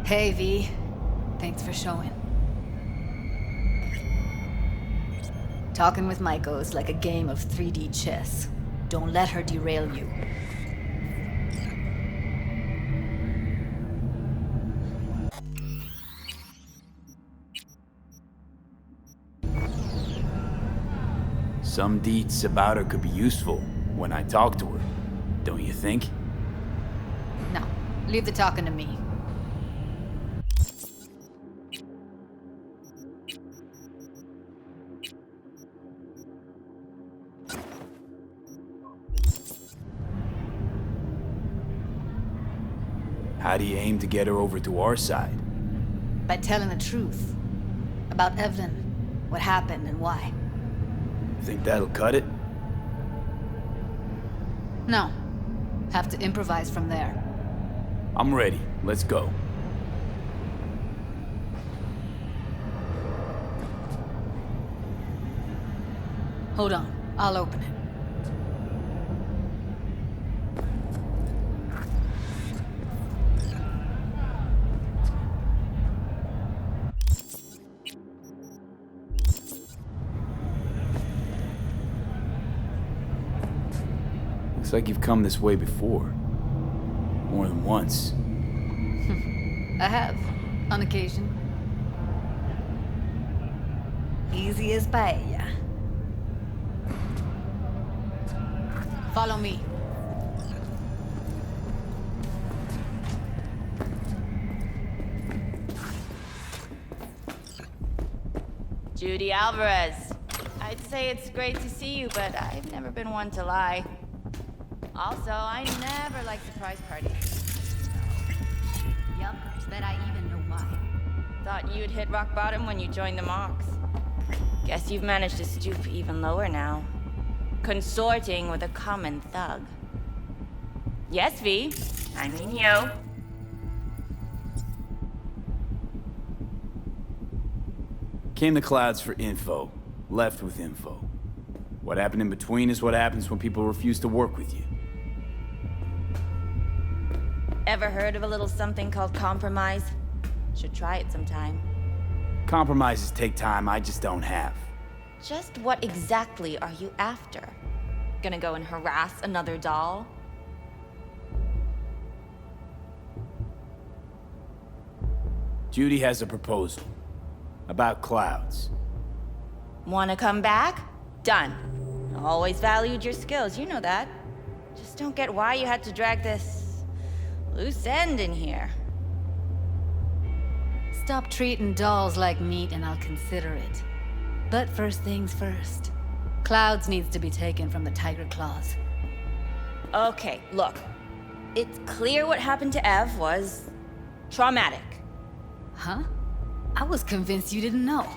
Hey, V. Thanks for showing. Talking with Maiko is like a game of 3D chess. Don't let her derail you. Some deets about her could be useful when I talk to her, don't you think? No, leave the talking to me. How do you aim to get her over to our side? By telling the truth. About Evelyn, what happened and why. Think that'll cut it? No. Have to improvise from there. I'm ready. Let's go. Hold on. I'll open it. Looks like you've come this way before. More than once. I have. On occasion. Easy as paella. Follow me. Judy Alvarez. I'd say it's great to see you, but I've never been one to lie. Also, I never like surprise parties. Yup, bet I even know why. Thought you'd hit rock bottom when you joined the Mox. Guess you've managed to stoop even lower now. Consorting with a common thug. Yes, V. I mean you. Came the clouds for info. Left with info. What happened in between is what happens when people refuse to work with you. Ever heard of a little something called compromise? Should try it sometime. Compromises take time I just don't have. Just what exactly are you after? Gonna go and harass another doll? Judy has a proposal. About clouds. Wanna come back? Done. Always valued your skills, you know that. Just don't get why you had to drag this loose end in here. Stop treating dolls like meat and I'll consider it. But first things first. Clouds needs to be taken from the tiger claws. Okay, look. It's clear what happened to Ev was traumatic. Huh? I was convinced you didn't know.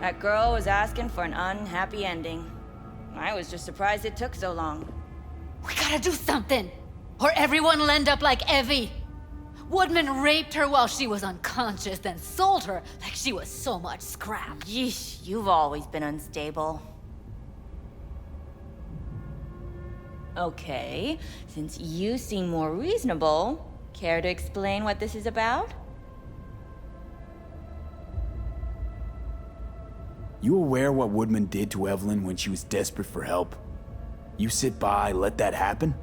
That girl was asking for an unhappy ending. I was just surprised it took so long. We gotta do something! Or everyone will end up like Evie! Woodman raped her while she was unconscious, then sold her like she was so much scrap. Yeesh, you've always been unstable. Okay, since you seem more reasonable, care to explain what this is about? You aware what Woodman did to Evelyn when she was desperate for help? You sit by, let that happen?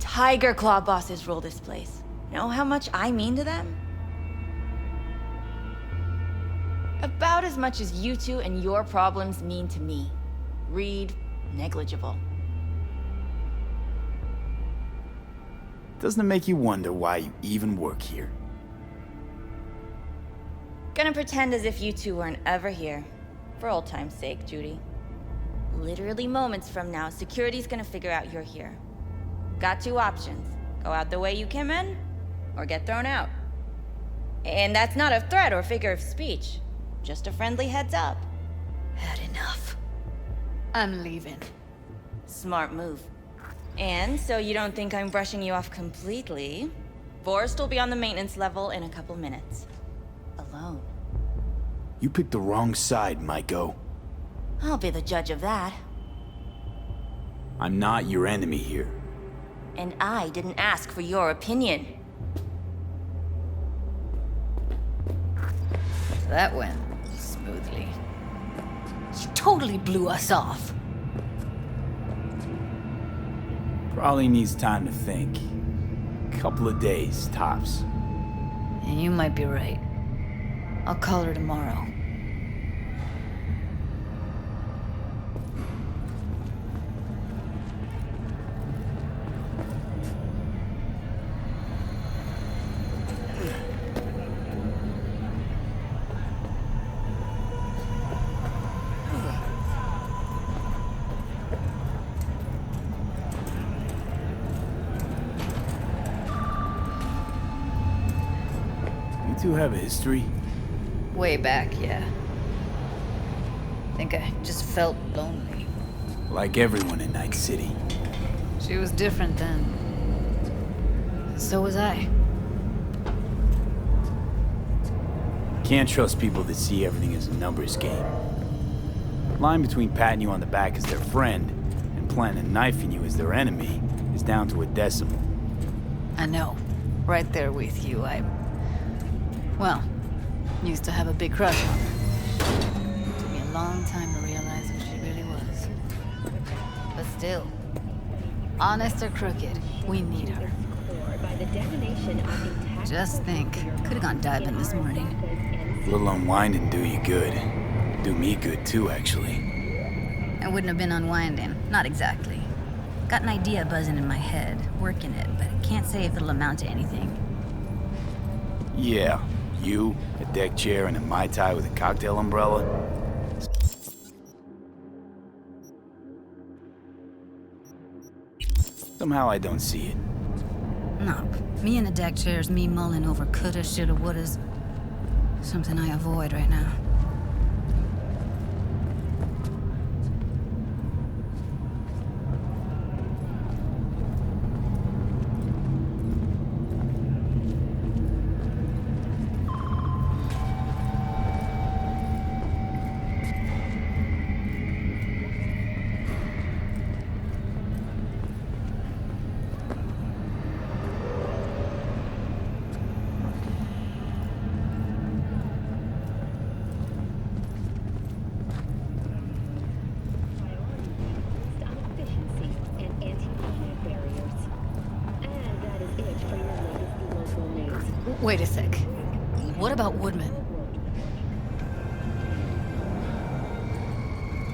Tiger Claw bosses rule this place. Know how much I mean to them? About as much as you two and your problems mean to me. Read negligible. Doesn't it make you wonder why you even work here? Gonna pretend as if you two weren't ever here. For old time's sake, Judy. Literally moments from now, security's gonna figure out you're here. Got two options. Go out the way you came in, or get thrown out. And that's not a threat or figure of speech. Just a friendly heads up. Had enough. I'm leaving. Smart move. And so you don't think I'm brushing you off completely, Forrest will be on the maintenance level in a couple minutes. Alone. You picked the wrong side, Maiko. I'll be the judge of that. I'm not your enemy here. And I didn't ask for your opinion. That went smoothly. She totally blew us off. Probably needs time to think. Couple of days, tops. And you might be right. I'll call her tomorrow. You two have a history? Way back, yeah. Think I just felt lonely. Like everyone in Night City. She was different then. So was I. Can't trust people that see everything as a numbers game. Line between patting you on the back as their friend and planting a knife in you as their enemy is down to a decimal. I know. Right there with you, well, used to have a big crush on her. Took me a long time to realize who she really was. But still, honest or crooked, we need her. Just think, could have gone diving this morning. A little unwinding do you good. Do me good too, actually. I wouldn't have been unwinding. Not exactly. Got an idea buzzing in my head, working it, but I can't say if it'll amount to anything. Yeah, you, a deck chair, and a Mai Tai with a cocktail umbrella. Somehow I don't see it. No, me in the deck chair's me mulling over coulda, shoulda, wouldas. Something I avoid right now. Wait a sec. What about Woodman?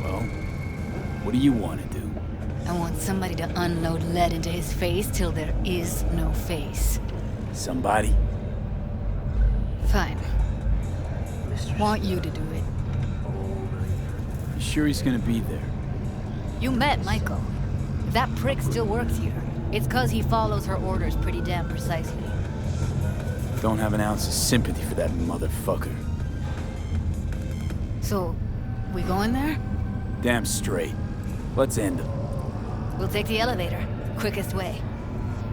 Well, what do you want to do? I want somebody to unload lead into his face till there is no face. Somebody? Fine. Want you to do it. You sure he's gonna be there? You met Michael. If that prick still works here, it's 'cause he follows her orders pretty damn precisely. Don't have an ounce of sympathy for that motherfucker. So, we going there? Damn straight. Let's end him. We'll take the elevator. Quickest way.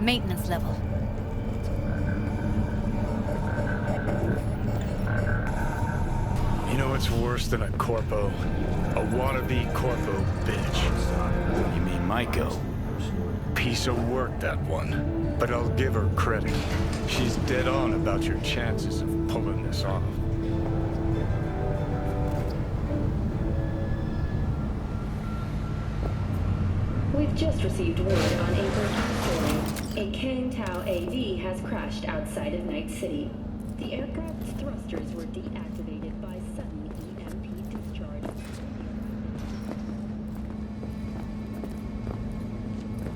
Maintenance level. You know what's worse than a corpo? A wannabe corpo bitch. You mean Maiko? Piece of work, that one. But I'll give her credit. She's dead on about your chances of pulling this off. We've just received word on a breaking story. A Kang Tao AV has crashed outside of Night City. The aircraft's thrusters were deactivated by sudden EMP discharge.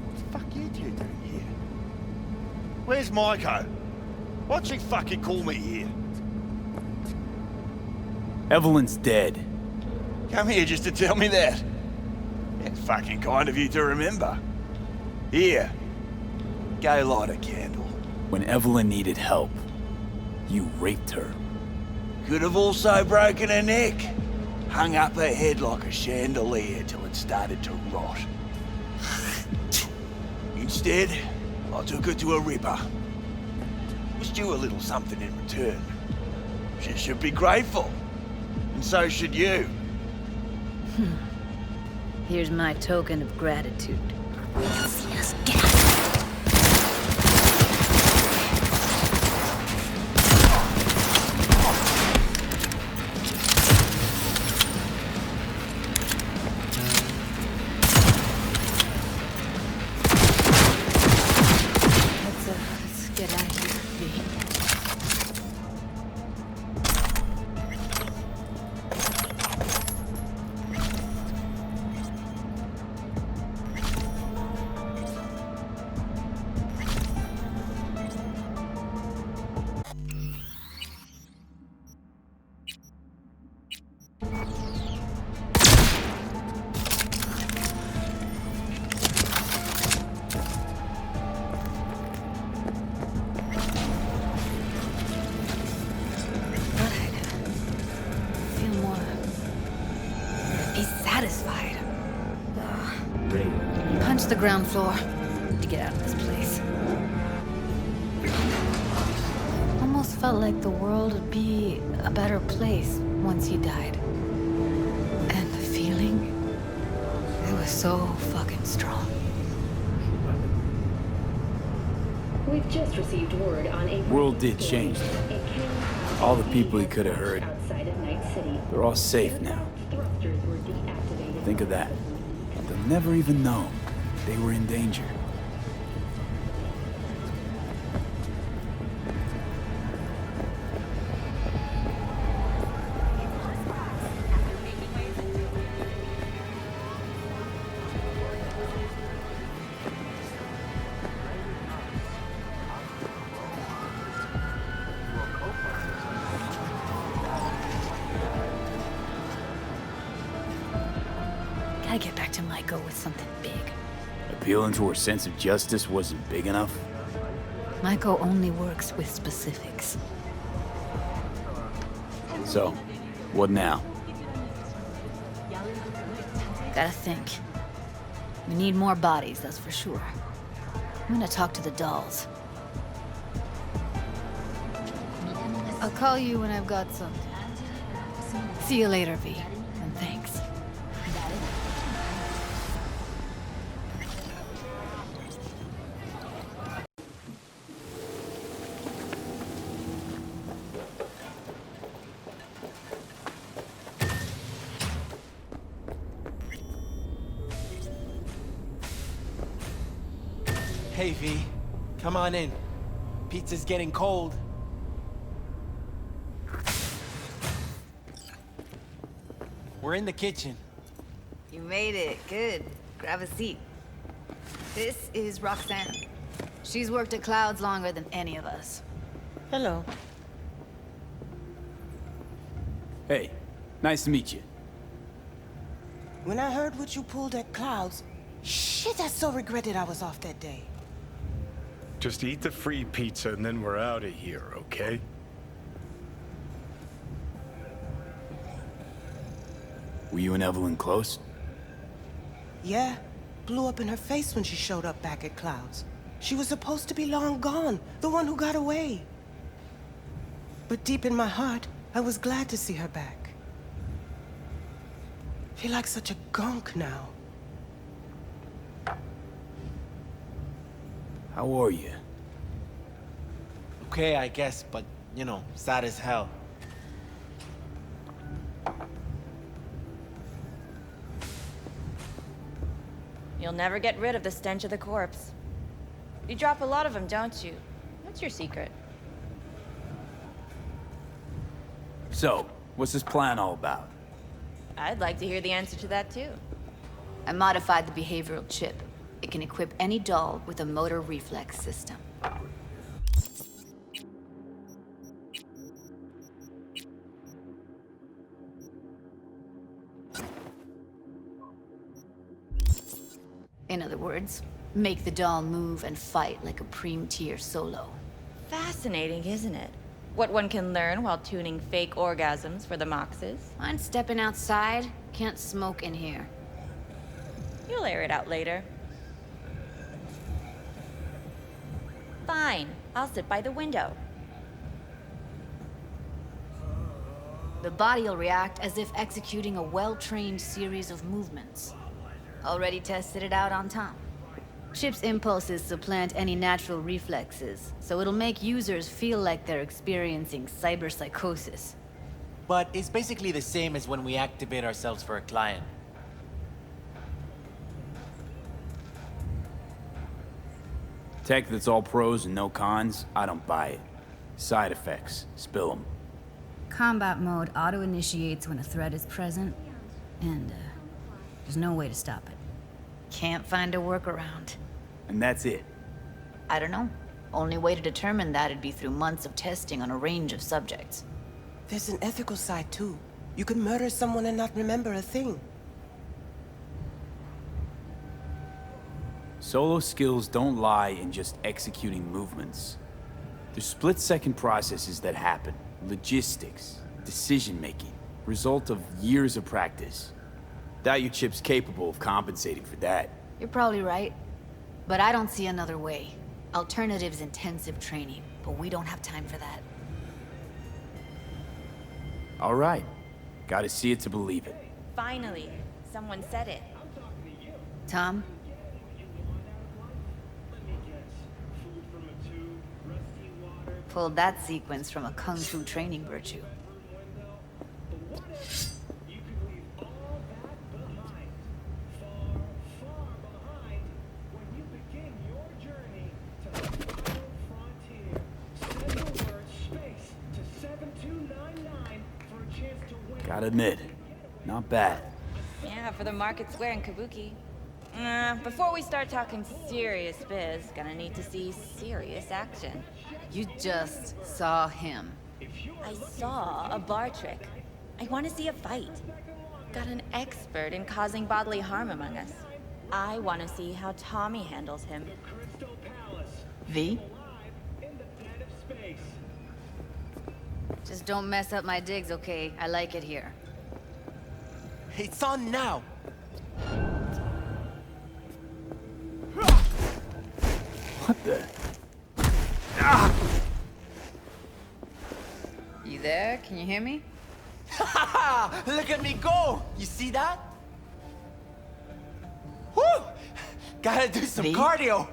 What the fuck you two doing here? Where's Maiko? Why'd she fucking call me here? Evelyn's dead. Come here just to tell me that? That's fucking kind of you to remember. Here, go light a candle. When Evelyn needed help, you raped her. Could have also broken her neck. Hung up her head like a chandelier till it started to rot. Instead, I took her to a ripper. Was due a little something in return. She should be grateful. And so should you. Here's my token of gratitude. Yes, get out. Let's get out of here, V. Feel more be satisfied. Punch the ground floor to get out of this place. Almost felt like the world would be a better place once he died. And the feeling, it was so fucking strong. We've just received word on a World did change, though. A Kang All the people he could have hurt, outside of Night City. they're all safe now. Thrusters were deactivated. Think of that. They'll never even know they were in danger. Gotta get back to Maiko with something big. Appealing to her sense of justice wasn't big enough? Maiko only works with specifics. So, what now? Gotta think. We need more bodies, that's for sure. I'm gonna talk to the dolls. I'll call you when I've got some. See you later, V. And thanks. Hey, V. Come on in. Pizza's getting cold. We're in the kitchen. You made it. Good. Grab a seat. This is Roxanne. She's worked at Clouds longer than any of us. Hello. Hey, nice to meet you. When I heard what you pulled at Clouds, shit, I so regretted I was off that day. Just eat the free pizza and then we're out of here, okay? Were you and Evelyn close? Yeah, blew up in her face when she showed up back at Clouds. She was supposed to be long gone, the one who got away. But deep in my heart, I was glad to see her back. Feel like such a gunk now. How are you? Okay, I guess, but, you know, sad as hell. You'll never get rid of the stench of the corpse. You drop a lot of them, don't you? What's your secret? So, what's this plan all about? I'd like to hear the answer to that, too. I modified the behavioral chip. It can equip any doll with a motor reflex system. In other words, make the doll move and fight like a Prime-tier solo. Fascinating, isn't it? What one can learn while tuning fake orgasms for the Moxes. Mind stepping outside? Can't smoke in here. You'll air it out later. Fine, I'll sit by the window. The body'll react as if executing a well-trained series of movements. Already tested it out on Tom. Chip's impulses supplant any natural reflexes, so it'll make users feel like they're experiencing cyberpsychosis. But it's basically the same as when we activate ourselves for a client. Tech that's all pros and no cons, I don't buy it. Side effects, spill them. Combat mode auto-initiates when a threat is present, and there's no way to stop it. Can't find a workaround. And that's it. I don't know. Only way to determine that'd be through months of testing on a range of subjects. There's an ethical side, too. You could murder someone and not remember a thing. Solo skills don't lie in just executing movements. There's split-second processes that happen. Logistics, decision-making, result of years of practice. Doubt your chip's capable of compensating for that. You're probably right. But I don't see another way. Alternative's intensive training, but we don't have time for that. All right. Gotta see it to believe it. Finally, someone said it. Tom? Pulled that sequence from a kung fu training virtue. Gotta admit, not bad. Yeah, for the market square in Kabuki. Before we start talking serious biz, gonna need to see serious action. You just saw him. I saw a bar trick. I want to see a fight. Got an expert in causing bodily harm among us. I want to see how Tommy handles him. V? Just don't mess up my digs, okay? I like it here. It's on now! What the? You there? Can you hear me? Look at me go! You see that? Woo! Gotta do some V? cardio!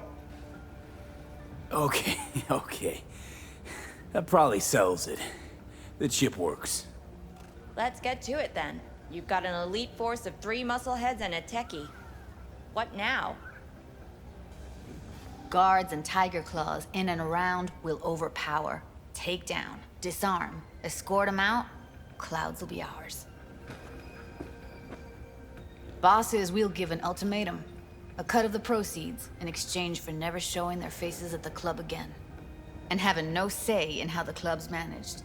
Okay, okay. That probably sells it. The chip works. Let's get to it then. You've got an elite force of 3 muscleheads and a techie. What now? Guards and tiger claws in and around will overpower, take down, disarm, escort them out. Clouds will be ours. Bosses, we'll give an ultimatum. A cut of the proceeds in exchange for never showing their faces at the club again. And having no say in how the club's managed.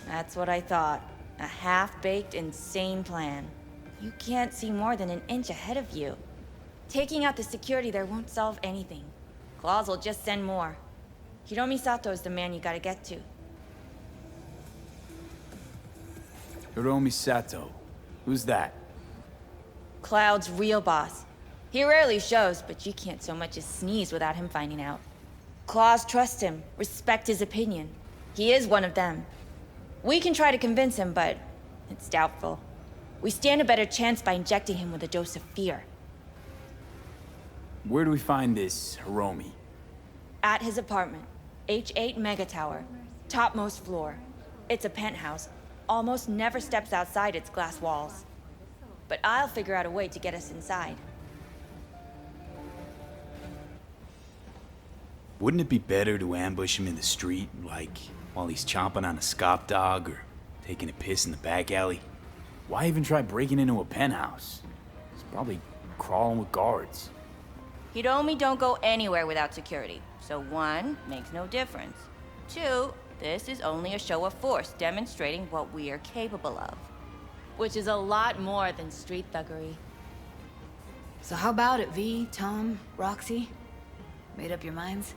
That's what I thought. A half-baked, insane plan. You can't see more than an inch ahead of you. Taking out the security there won't solve anything. Claws will just send more. Hiromi Sato is the man you gotta get to. Hiromi Sato. Who's that? Cloud's real boss. He rarely shows, but you can't so much as sneeze without him finding out. Claws trust him, respect his opinion. He is one of them. We can try to convince him, but it's doubtful. We stand a better chance by injecting him with a dose of fear. Where do we find this Hiromi? At his apartment, H8 Mega Tower, topmost floor. It's a penthouse, almost never steps outside its glass walls. But I'll figure out a way to get us inside. Wouldn't it be better to ambush him in the street, like while he's chomping on a scop dog or taking a piss in the back alley? Why even try breaking into a penthouse? He's probably crawling with guards. Hiromi don't go anywhere without security. So 1, makes no difference. 2, this is only a show of force demonstrating what we are capable of. Which is a lot more than street thuggery. So how about it, V, Tom, Roxy? Made up your minds?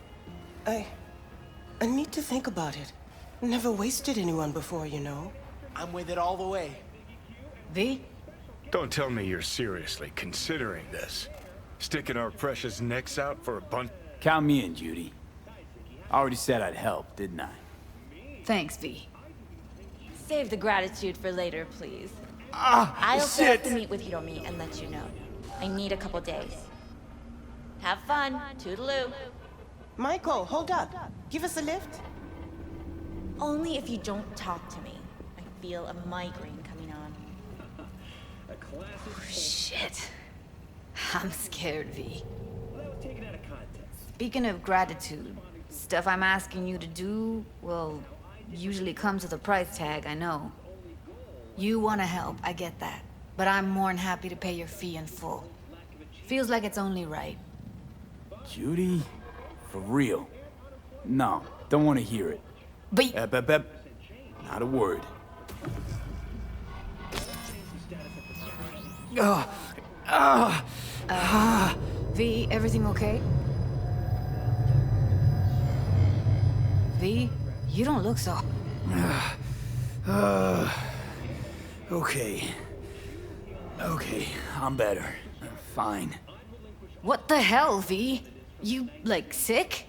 I need to think about it. Never wasted anyone before, you know. I'm with it all the way. V? Don't tell me you're seriously considering this. Sticking our precious necks out for a bunch. Count me in, Judy. I already said I'd help, didn't I? Thanks, V. Save the gratitude for later, please. Ah, I'll set up shit! the meet with Hiromi and let you know. I need a couple days. Have fun. Toodaloo. Michael, hold up. Give us a lift. Only if you don't talk to me. I feel a migraine coming on. Oh, shit. I'm scared, V. Speaking of gratitude, stuff I'm asking you to do, well, usually comes with a price tag, I know. You want to help, I get that. But I'm more than happy to pay your fee in full. Feels like it's only right. Judy? For real? No, don't want to hear it. But Not a word. V, everything okay? V, you don't look so... Okay. Okay, I'm better. Fine. What the hell, V? You, like, sick?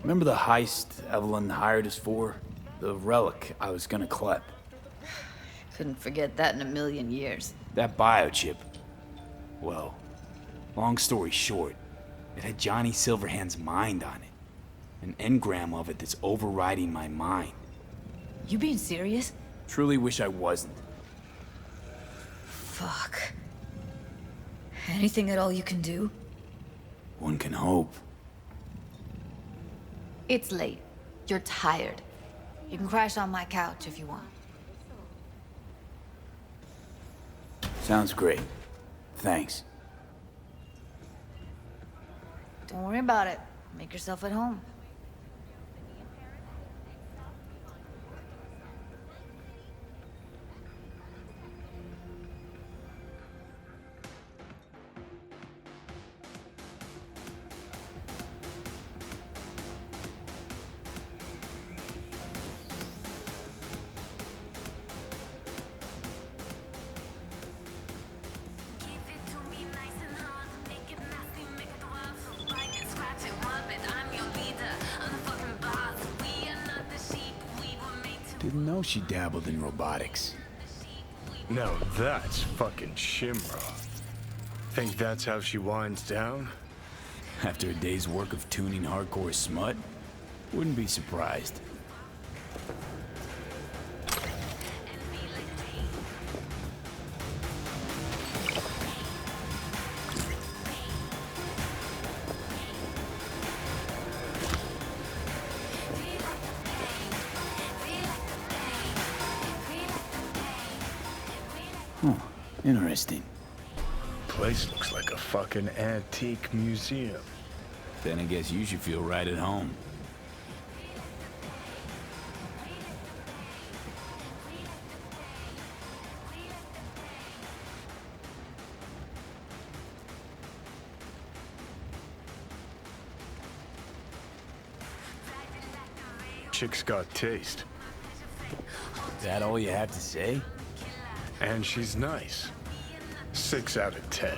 Remember the heist Evelyn hired us for? The relic I was gonna collect. Couldn't forget that in a million years. That biochip. Well, long story short, it had Johnny Silverhand's mind on it. An engram of it that's overriding my mind. You being serious? Truly wish I wasn't. Fuck. Anything at all you can do? One can hope. It's late. You're tired. You can crash on my couch if you want. Sounds great. Thanks. Don't worry about it. Make yourself at home. Didn't know she dabbled in robotics. Now that's fucking Shimra. Think that's how she winds down? After a day's work of tuning hardcore smut, wouldn't be surprised. Huh, interesting. Place looks like a fucking antique museum. Then I guess you should feel right at home. Chick's got taste. Is that all you have to say? And she's nice. 6 out of 10.